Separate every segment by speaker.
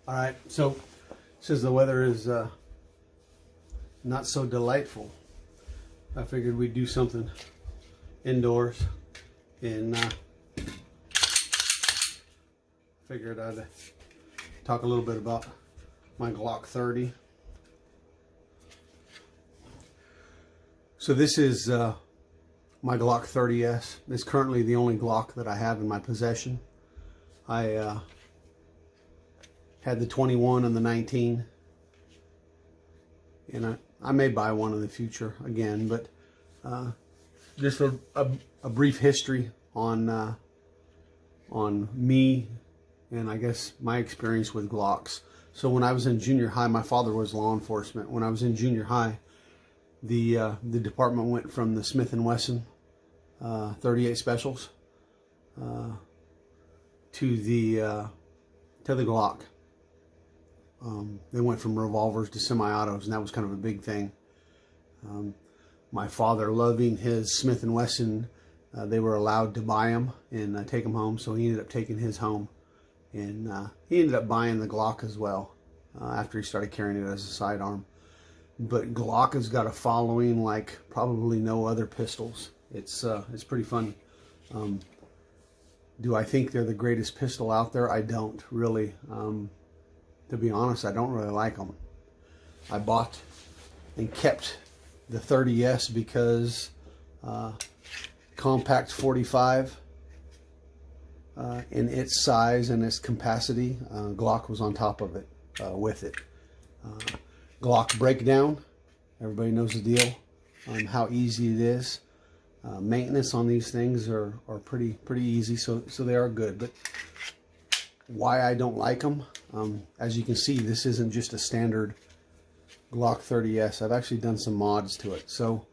Speaker 1: All right, so it says the weather is not so delightful. I figured we'd do something indoors, and figured I'd talk a little bit about my Glock 30. So this is my Glock 30S. It's currently the only Glock that I have in my possession. I had the 21 and the 19, and I may buy one in the future again, but just a brief history on me and I guess my experience with Glocks. So when I was in junior high, my father was law enforcement. When I was in junior high, the department went from the Smith & Wesson 38 specials to the Glock. They went from revolvers to semi-autos, and that was kind of a big thing. My father, loving his Smith & Wesson, they were allowed to buy them and take them home, so he ended up taking his home, and he ended up buying the Glock as well after he started carrying it as a sidearm. But Glock has got a following like probably no other pistols. It's pretty funny. Do I think they're the greatest pistol out there? I don't really. To be honest, I don't really like them. I bought and kept the 30S because compact 45 in its size and its capacity, Glock was on top of it with it. Glock breakdown, everybody knows the deal, how easy it is. Maintenance on these things are pretty easy, so they are good. But why I don't like them, as you can see, this isn't just a standard Glock 30S. I've actually done some mods to it. So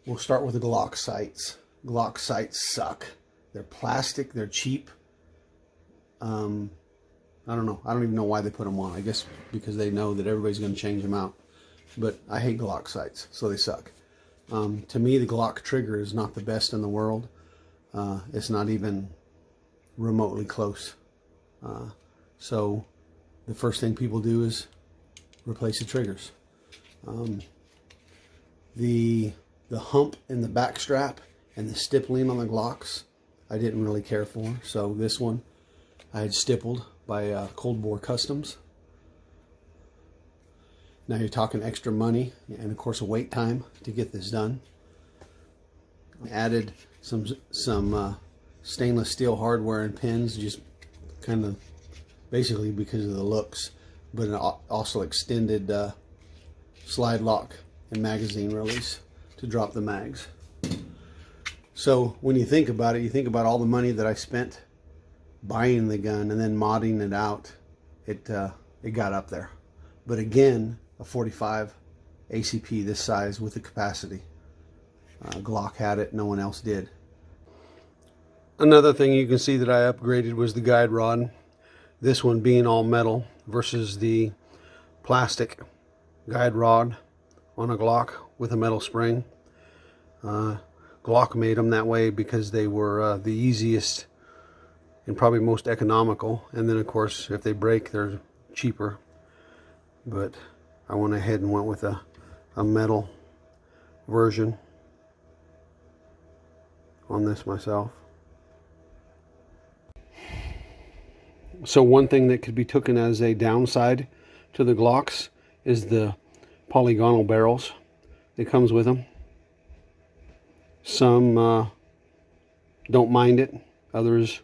Speaker 1: we'll start with the Glock sights. Glock sights suck. They're plastic, they're cheap. I don't know. I don't even know why they put them on. I guess because they know that everybody's going to change them out. But I hate Glock sights, so they suck. To me, the Glock trigger is not the best in the world. It's not even remotely close. So the first thing people do is replace the triggers. The hump in the back strap and the stippling on the Glocks, I didn't really care for. So this one I had stippled by Cold Bore Customs. Now you're talking extra money and of course a wait time to get this done. I added some stainless steel hardware and pins, just kind of basically because of the looks, but it also extended slide lock and magazine release to drop the mags. So when you think about it, you think about all the money that I spent buying the gun and then modding it out. It got up there. But again, a 45 ACP this size with the capacity. Glock had it, no one else did. Another thing you can see that I upgraded was the guide rod. This one being all metal versus the plastic guide rod on a Glock with a metal spring. Glock made them that way because they were the easiest and probably most economical. And then of course, if they break, they're cheaper. But I went ahead and went with a metal version on this myself. So one thing that could be taken as a downside to the Glocks is the polygonal barrels that comes with them. Some don't mind it. Others,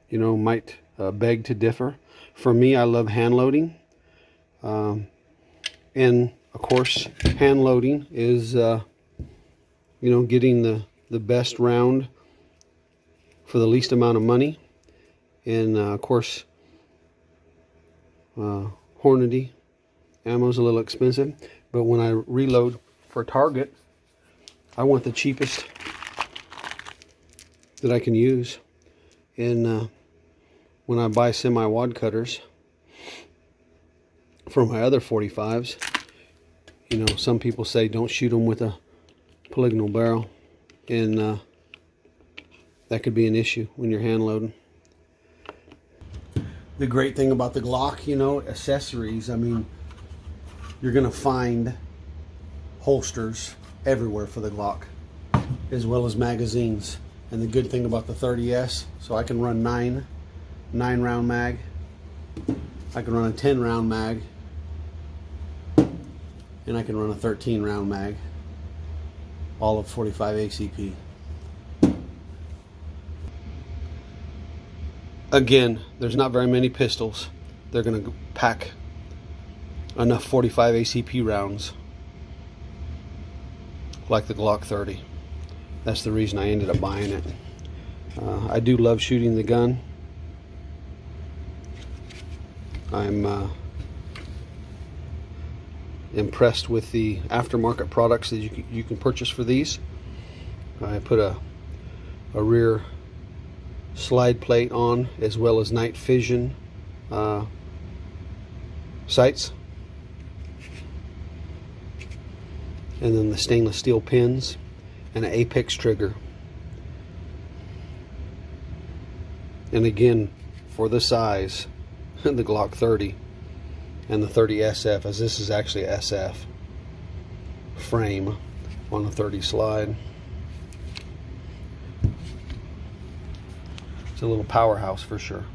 Speaker 1: you know, might beg to differ. For me, I love hand loading. And of course, hand loading is, you know, getting the best round for the least amount of money. And of course, Hornady ammo is a little expensive, but when I reload for target, I want the cheapest that I can use. And when I buy semi-wad cutters for my other 45s, you know, some people say don't shoot them with a polygonal barrel, and that could be an issue when you're hand loading. The great thing about the Glock, you know, accessories, I mean, you're going to find holsters everywhere for the Glock, as well as magazines. And the good thing about the 30S, so I can run 9 round mag, I can run a 10 round mag, and I can run a 13 round mag, all of 45 ACP. Again, there's not very many pistols. They're going to pack enough 45 ACP rounds like the Glock 30. That's the reason I ended up buying it. I do love shooting the gun. I'm impressed with the aftermarket products that you can purchase for these. I put a rear slide plate on, as well as night vision sights, and then the stainless steel pins and an apex trigger. And again, for the size, the Glock 30 and the 30 SF, as this is actually a SF frame on the 30 slide. It's a little powerhouse for sure.